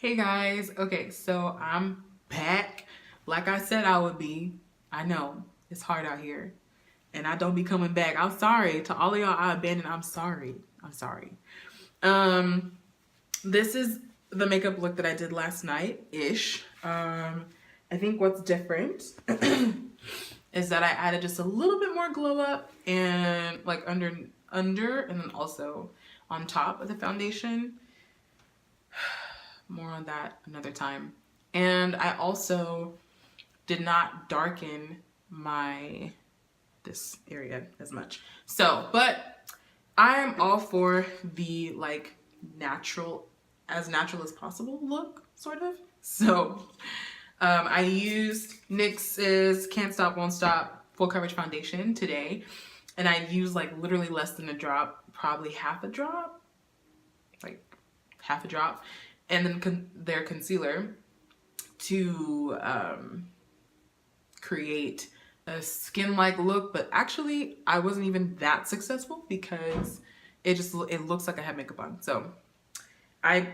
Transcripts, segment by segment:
Hey guys, okay, so I'm back. Like I said I would be. I know, it's hard out here. And I don't be coming back. I'm sorry. To all of y'all I abandoned, I'm sorry. I'm sorry. Um, this is the makeup look that I did last night-ish. I think what's different is that I added just a little bit more glow up and like under and then also on top of the foundation. More on that another time. And I also did not darken this area as much. So, but I am all for the like natural as possible look, sort of. So I used NYX's Can't Stop Won't Stop full coverage foundation today, and I used like literally less than a drop, probably half a drop, and then their concealer to create a skin-like look. But actually I wasn't even that successful because it looks like I have makeup on. So I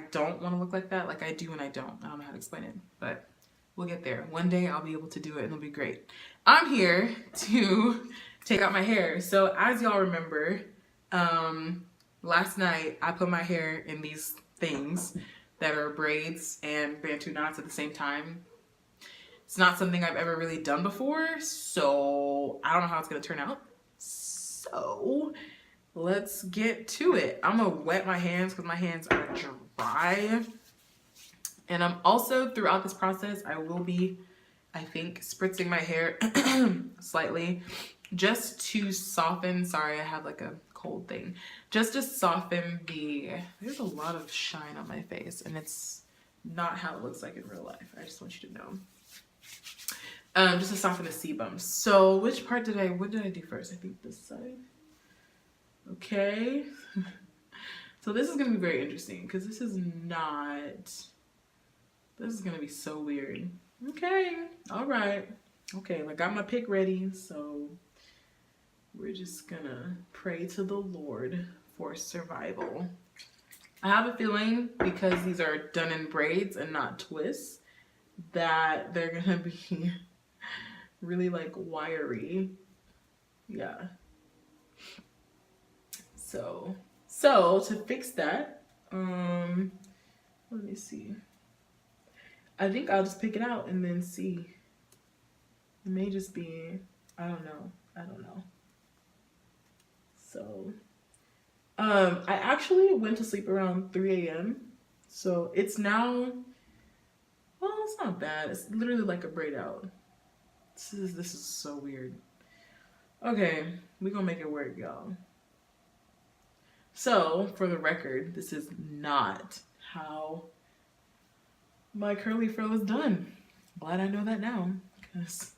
don't want to look like that. Like I do and I don't know how to explain it, but we'll get there. One day I'll be able to do it and it'll be great. I'm here to take out my hair. So as y'all remember, last night I put my hair in these things that are braids and Bantu knots at the same time. It's not something I've ever really done before, so I don't know how it's gonna turn out. So let's get to it. I'm gonna wet my hands because my hands are dry. And I'm also, throughout this process, I will be, I think, spritzing my hair slightly just to soften. Sorry, I have like a cold thing. Just to soften there's a lot of shine on my face and it's not how it looks like in real life. I just want you to know. Just to soften the sebum. So what did I do first? I think this side. Okay. So this is gonna be very interesting because this is gonna be so weird. Okay, all right. Okay, I got my pick ready, so we're just gonna pray to the Lord for survival. I have a feeling, because these are done in braids and not twists, that they're gonna be really like wiry. Yeah. So to fix that, let me see. I think I'll just pick it out and then see. It may just be, I don't know. So, I actually went to sleep around 3 a.m. So it's now, well, it's not bad. It's literally like a braid out. This is so weird. Okay, we're gonna make it work, y'all. So, for the record, this is not how my curly fro is done. Glad I know that now, because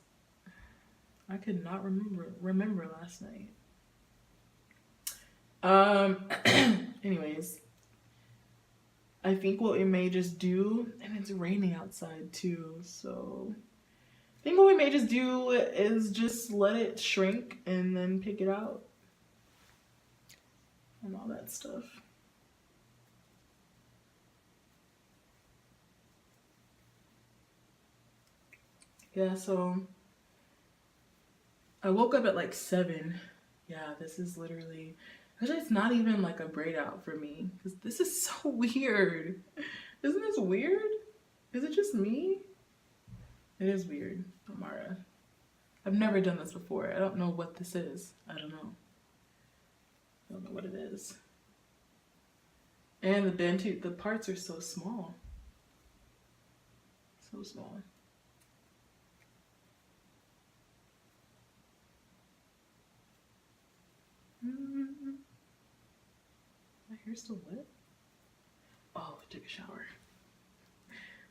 I could not remember last night. Anyways, I think what we may just do, and it's raining outside too, so I think what we may just do is just let it shrink and then pick it out and all that stuff. Yeah, so I woke up at like 7. Yeah, this is literally, actually it's not even like a braid out for me because this is so weird. Isn't this weird? Is it just me? It is weird, Amara. I've never done this before. I don't know what this is. I don't know what it is. And the Bantu, the parts are so small. So small. My hair's still wet? Oh, I took a shower.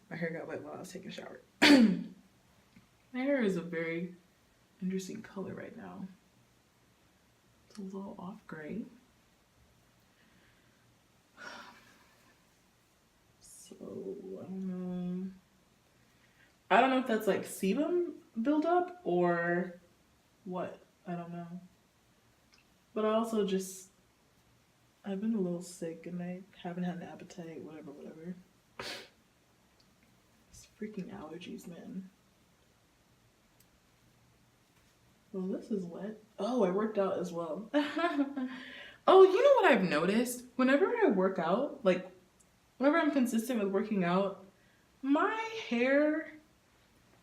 My hair got wet while I was taking a shower. My hair is a very interesting color right now. It's a little off gray. So, I don't know if that's like sebum buildup or what. I don't know. But I also I've been a little sick and I haven't had an appetite, whatever. Freaking allergies, man. Well, this is wet. Oh, I worked out as well. Oh, you know what I've noticed? Whenever I work out, like whenever I'm consistent with working out, my hair,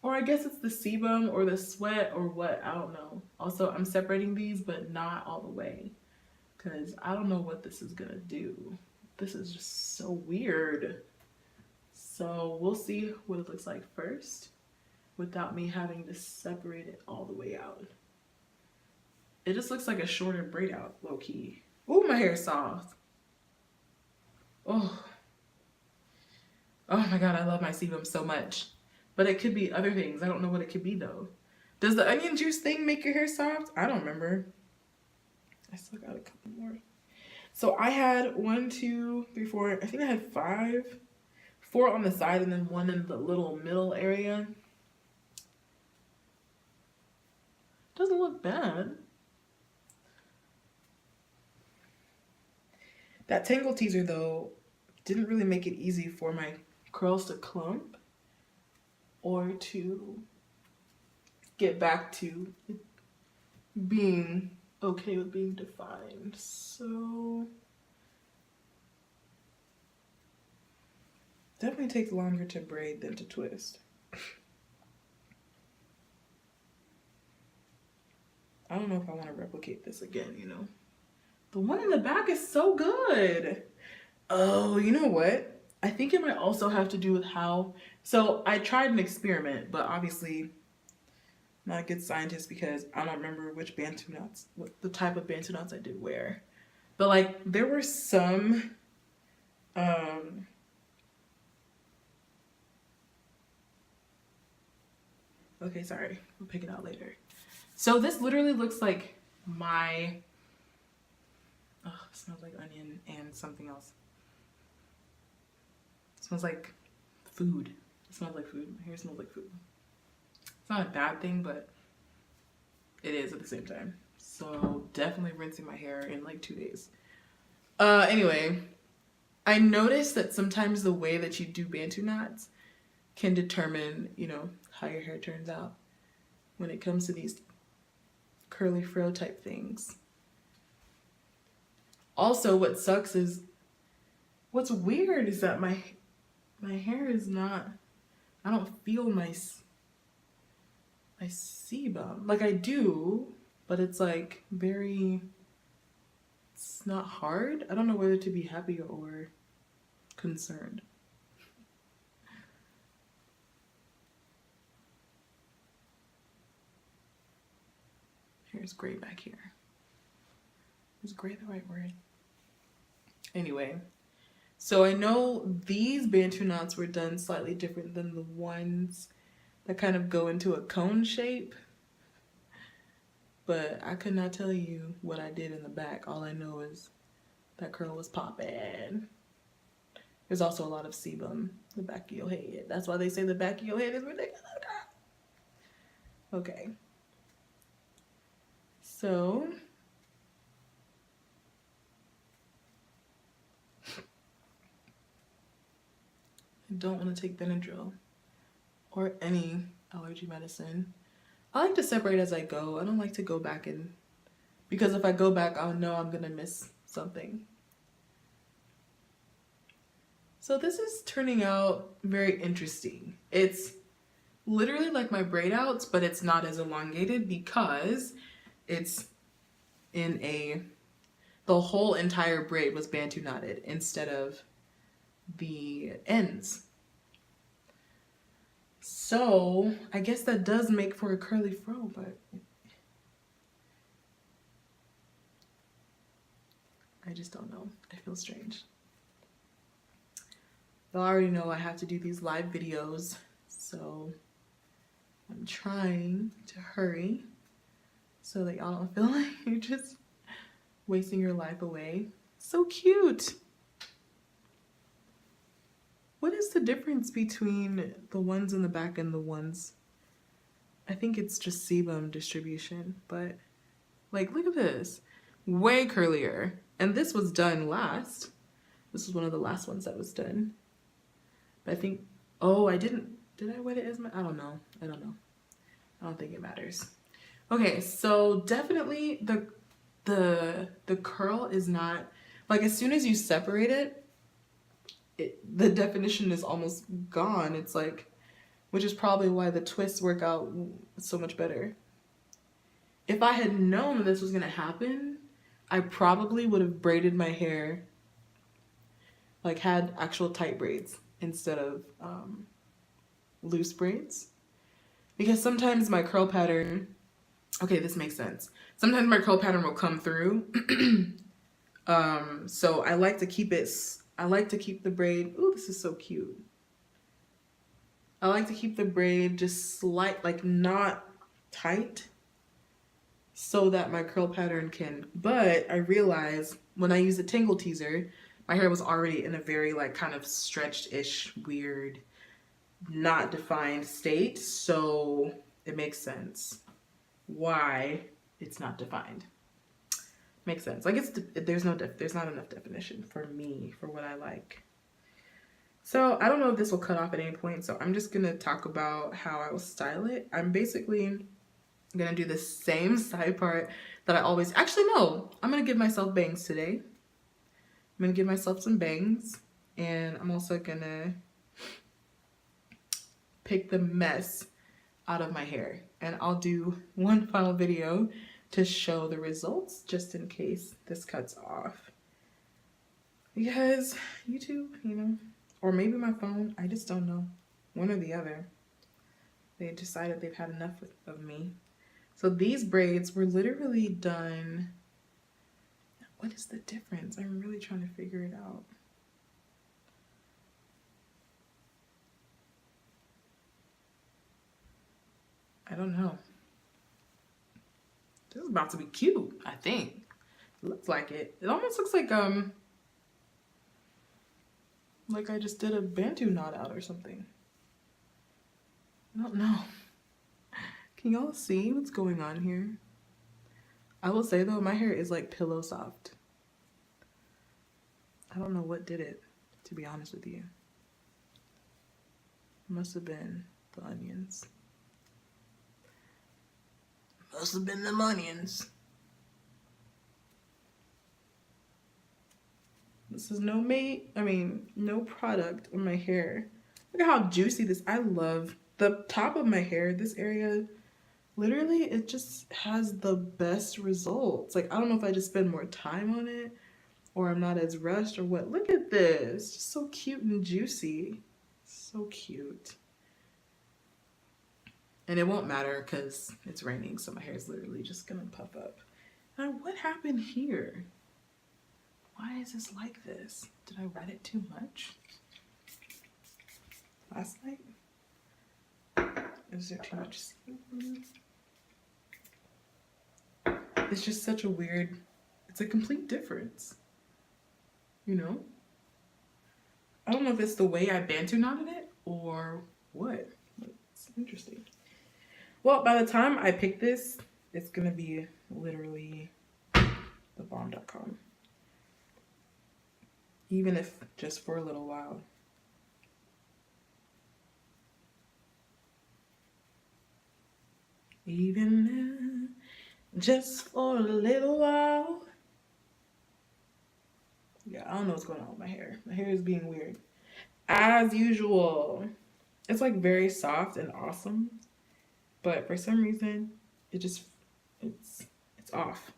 or I guess it's the sebum or the sweat or what, I don't know. Also, I'm separating these, but not all the way because I don't know what this is gonna do. This is just so weird. So we'll see what it looks like first without me having to separate it all the way out. It just looks like a shorter braid out, low key. Oh, my hair is soft. Oh. Oh my god, I love my sebum so much. But it could be other things. I don't know what it could be though. Does the onion juice thing make your hair soft? I don't remember. I still got a couple more. So I had 1, 2, 3, 4. I think I had 5. 4 on the side and then 1 in the little middle area. Doesn't look bad. That Tangle Teezer though didn't really make it easy for my curls to clump or to get back to being okay with being defined. So definitely takes longer to braid than to twist. I don't know if I want to replicate this again, you know. The one in the back is so good. Oh, you know what? I think it might also have to do with how... So I tried an experiment, but obviously I'm not a good scientist because I don't remember which Bantu knots, what the type of Bantu knots I did wear. But like there were some... Okay, sorry. We'll pick it out later. So this literally looks like my... Oh, it smells like onion and something else. It smells like food. It smells like food. My hair smells like food. It's not a bad thing, but it is at the same time. So definitely rinsing my hair in like 2 days. Anyway, I noticed that sometimes the way that you do Bantu knots can determine, you know, how your hair turns out when it comes to these curly fro type things. Also, what sucks is, what's weird is that my hair is not, I don't feel my sebum. Like I do, but it's like very, it's not hard. I don't know whether to be happy or concerned. Here's gray back here. Is gray the right word? Anyway, so I know these Bantu knots were done slightly different than the ones that kind of go into a cone shape. But I could not tell you what I did in the back. All I know is that curl was popping. There's also a lot of sebum, the back of your head. That's why they say the back of your head is ridiculous. Okay. So I don't want to take Benadryl or any allergy medicine. I like to separate as I go. I don't like to go back in, because if I go back, I'll know I'm gonna miss something. So this is turning out very interesting. It's literally like my braid outs, but it's not as elongated because it's in the whole entire braid was Bantu knotted instead of the ends. So I guess that does make for a curly fro, but I just don't know. I feel strange. Y'all already know I have to do these live videos, so I'm trying to hurry so that y'all don't feel like you're just wasting your life away. So cute. What is the difference between the ones in the back and the ones? I think it's just sebum distribution, but like, look at this. Way curlier. And this was done last. This was one of the last ones that was done. But I think, oh, I didn't Did I wet it as my, I don't know. I don't know. I don't think it matters. Okay, so definitely the curl is not, like as soon as you separate it, the definition is almost gone. It's like, which is probably why the twists work out so much better. If I had known that this was gonna happen, I probably would have braided my hair, like had actual tight braids instead of loose braids. Because sometimes my curl pattern, okay, this makes sense. Sometimes my curl pattern will come through. So I like to keep it, I like to keep the braid, ooh, this is so cute. I like to keep the braid just slight, like not tight, so that my curl pattern can, but I realized when I use a tingle teaser, my hair was already in a very like kind of stretched-ish, weird, not defined state, so it makes sense why it's not defined. Makes sense. Like there's not enough definition for me for what I like. So I don't know if this will cut off at any point, so I'm just gonna talk about how I will style it. I'm basically gonna do the same side part that I always, actually no, I'm gonna give myself bangs today. I'm gonna give myself some bangs, and I'm also gonna pick the mess out of my hair, and I'll do one final video to show the results just in case this cuts off, because YouTube, you know, or maybe my phone, I just don't know, one or the other, they decided they've had enough of me. So these braids were literally done, what is the difference? I'm really trying to figure it out. I don't know. This is about to be cute, I think. It looks like it. It almost looks like I just did a Bantu knot out or something. I don't know. Can y'all see what's going on here? I will say though, my hair is like pillow soft. I don't know what did it, to be honest with you. Must have been the onions. Must have been them onions. This is no no product on my hair. Look at how juicy this, I love the top of my hair, this area. Literally, it just has the best results. Like, I don't know if I just spend more time on it or I'm not as rushed or what. Look at this, just so cute and juicy. So cute. And it won't matter because it's raining, so my hair is literally just gonna puff up. Now, what happened here? Why is this like this? Did I wet it too much last night? Is there too much? It's just such a weird, it's a complete difference, you know? I don't know if it's the way I Bantu knotted it or what. It's interesting. Well, by the time I pick this, it's gonna be literally thebomb.com. Even if just for a little while. Even just for a little while. Yeah, I don't know what's going on with my hair. My hair is being weird. As usual. It's like very soft and awesome. But for some reason, it just, it's off.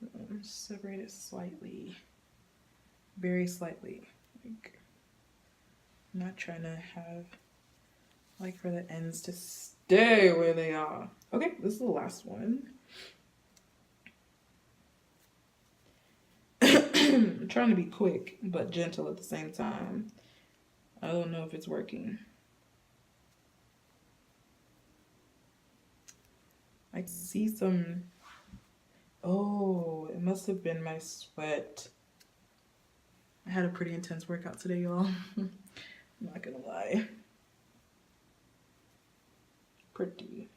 So separate it slightly. Very slightly. Like, I'm not trying to have, like, for the ends to stay where they are. Okay, this is the last one. I'm trying to be quick, but gentle at the same time. I don't know if it's working. I see some, oh, it must have been my sweat. I had a pretty intense workout today, y'all. I'm not gonna lie. Pretty.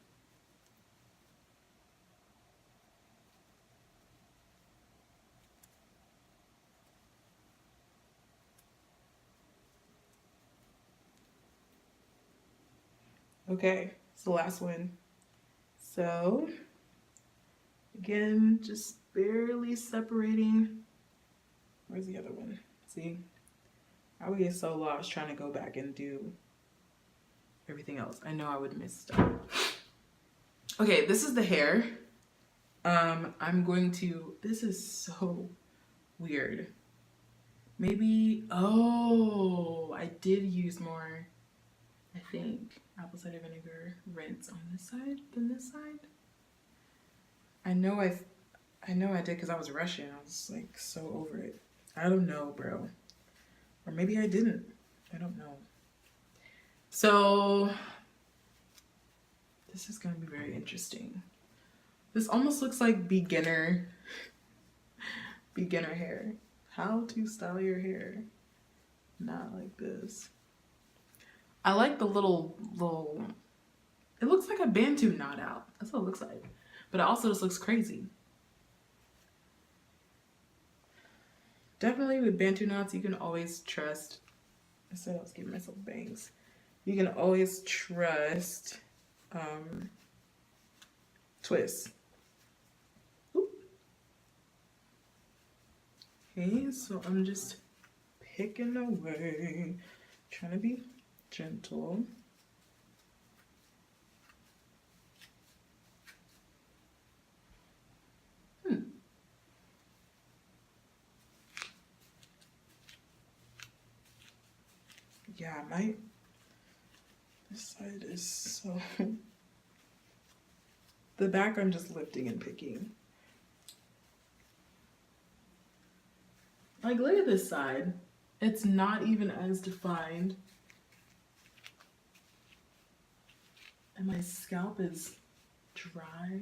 Okay, it's the last one. So, again, just barely separating. Where's the other one? See? I would get so lost trying to go back and do everything else. I know I would miss stuff. Okay, this is the hair. I'm going to, this is so weird. Maybe, oh, I did use more, I think, apple cider vinegar rinse on this side than this side. I know I did because I was rushing. I was like so over it. I don't know, bro. Or maybe I didn't. I don't know. So this is gonna be very interesting. This almost looks like beginner hair. How to style your hair. Not like this. I like the little, it looks like a Bantu knot out. That's what it looks like. But it also just looks crazy. Definitely with Bantu knots, you can always trust. I said I was giving myself bangs. You can always trust twists. Oop. Okay, so I'm just picking away, trying to be gentle. Yeah, this side is so, the back I'm just lifting and picking. Like, look at this side. It's not even as defined. And my scalp is dry-ish.